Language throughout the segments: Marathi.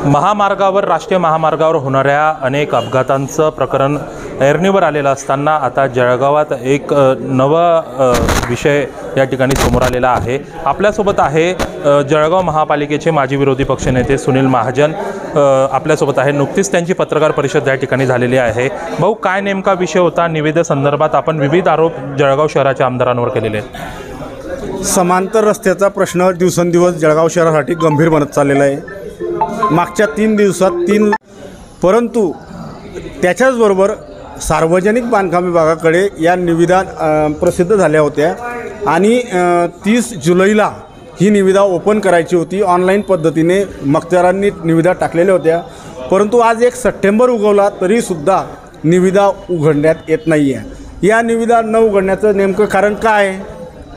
महामार्गावर राष्ट्रीय महामार्गावर होणाऱ्या अनेक अपघातांचं प्रकरण ऐरणीवर आलेलं असताना आता जळगावात एक नवा विषय या ठिकाणी समोर आलेला आहे। आपल्यासोबत आहे जळगाव महापालिकेचे माजी विरोधी पक्षनेते सुनील महाजन आपल्यासोबत आहे। नुकतीच त्यांची पत्रकार परिषद या ठिकाणी झालेली आहे। भाऊ, काय नेमका विषय होता? निविदेसंदर्भात आपण विविध आरोप जळगाव शहराच्या आमदारांवर केलेले आहेत। समांतर रस्त्याचा प्रश्न दिवसेंदिवस जळगाव शहरासाठी गंभीर बनत चाललेला आहे। मागच्या 3 दिवसात परंतु त्याच्याचबरोबर सार्वजनिक बांधकाम विभागाकडे या निविदा प्रसिद्ध झाल्या होत्या आणि 30 जुलैला ही निविदा ओपन करायची होती। ऑनलाईन पद्धतीने मक्तेदारांनी निविदा टाकलेल्या होत्या, परंतु आज 1 सप्टेंबर उगवला तरीसुद्धा निविदा उघडण्यात येत नाही आहे। या निविदा न उघडण्याचं नेमकं कारण काय?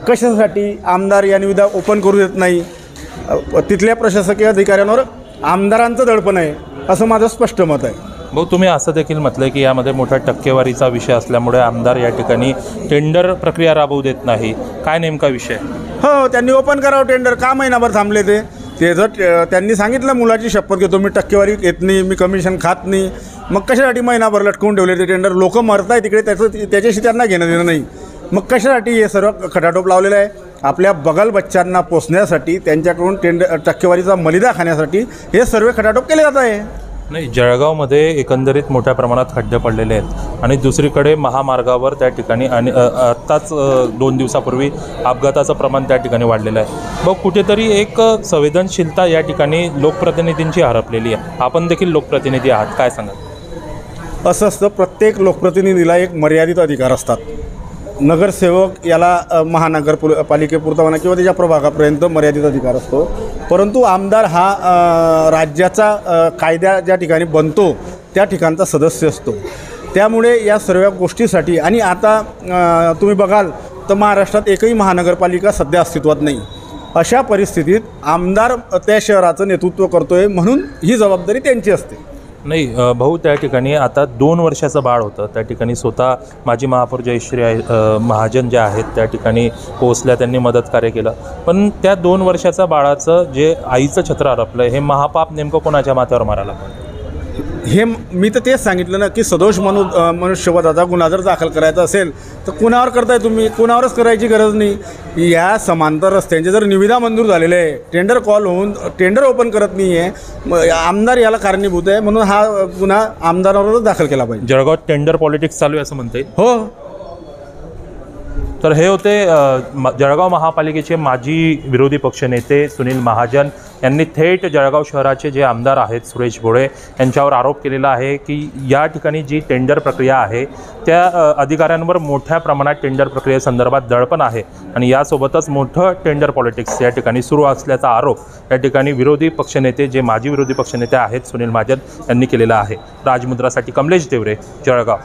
कशासाठी आमदार या निविदा ओपन करू देत नाही? तिथल्या प्रशासकीय अधिकाऱ्यांवर आमदारांचं दडपण आहे असं माझं स्पष्ट मत आहे। भाऊ, तुम्ही असं देखील म्हटलं की यामध्ये मोठा टक्केवारीचा विषय असल्यामुळे आमदार या ठिकाणी टेंडर प्रक्रिया राबवू देत नाही। काय नेमका विषय? हो, त्यांनी ओपन करावं टेंडर। का महिनाभर थांबले ते जर त्यांनी सांगितलं मुलाची शपथ घेतो मी, टक्केवारी येत नाही, मी कमिशन खात नाही, मग कशासाठी महिनाभर लटकवून ठेवले ते टेंडर? लोक मरत आहे तिकडे, त्याच्याशी त्यांना घेणं देणं नाही। मग कशासाठी हे सर्व खटाटोप लावलेलं आहे? आपल्या बगल बच्चांना पोचण्यासाठी, त्यांच्याकडून टक्केवारीचा मलिदा खाण्यासाठी हे सर्व खटाटोप केले जात आहे। नाही, जळगावमध्ये एकंदरीत मोठ्या प्रमाणात खड्डे पडलेले आहेत आणि दुसरीकडे महामार्गावर त्या ठिकाणी आणि आत्ताच 2 दिवसापूर्वी अपघाताचं प्रमाण त्या ठिकाणी वाढलेलं आहे। मग कुठेतरी एक संवेदनशीलता या ठिकाणी लोकप्रतिनिधींची हरपलेली आहे। आपण देखील लोकप्रतिनिधी आहात, काय सांगाल? असं असतं, प्रत्येक लोकप्रतिनिधीला एक मर्यादित अधिकार असतात। नगरसेवक याला महानगरपालिकेपुरता म्हणा किंवा त्याच्या प्रभागापर्यंत मर्यादित अधिकार असतो, परंतु आमदार हा राज्याचा कायदा ज्या ठिकाणी बनतो त्या ठिकाणचा सदस्य असतो। त्यामुळे या सर्व गोष्टीसाठी आणि आता तुम्ही बघाल तर महाराष्ट्रात एकही महानगरपालिका सध्या अस्तित्वात नाही। अशा परिस्थितीत आमदार त्या शहराचं नेतृत्व करतोय म्हणून ही जबाबदारी त्यांची असते। नाही भाऊ, त्या ठिकाणी आता 2 वर्षाचं बाळ होतं, त्या ठिकाणी स्वतः माजी महापौर जयश्री महाजन जे आहेत त्या ठिकाणी पोहोचल्या, त्यांनी मदत कार्य केलं, पण त्या 2 वर्षाच्या बाळाचं जे आईचं छत्र हरपलं हे महापाप नेमकं कोणाच्या माथ्यावर मारायला? हे मी तर तेच सांगितलं ना की सदोष मनुष्यवधाचा गुन्हा जर दाखल करायचा असेल तर कुणावर करताय तुम्ही? कुणावरच करायची गरज नाही। या समांतर रस्त्यांचे जर निविदा मंजूर झालेले आहे, टेंडर कॉल होऊन टेंडर ओपन करत नाही आहे, आमदार याला कारणीभूत आहे, म्हणून हा गुन्हा आमदारावरच दाखल केला पाहिजे। जळगावात टेंडर पॉलिटिक्स चालू आहे असं म्हणता येईल? हो। तर हे होते जळगाव महापालिकेचे माजी विरोधी पक्षनेते सुनील महाजन यांनी थेट जळगाव शहराचे जे आमदार आहेत सुरेश भोळे यांच्यावर आरोप केलेला आहे की या ठिकाणी जी टेंडर प्रक्रिया आहे त्या अधिकाऱ्यांवर मोठ्या प्रमाणात टेंडर प्रक्रियेसंदर्भात दडपण आहे आणि यासोबतच मोठं टेंडर पॉलिटिक्स या ठिकाणी सुरू असल्याचा आरोप या ठिकाणी विरोधी पक्षनेते जे माजी विरोधी पक्षनेते आहेत सुनील महाजन यांनी केलेला आहे। राजमुद्रासाठी कमलेश देवरे, जळगाव।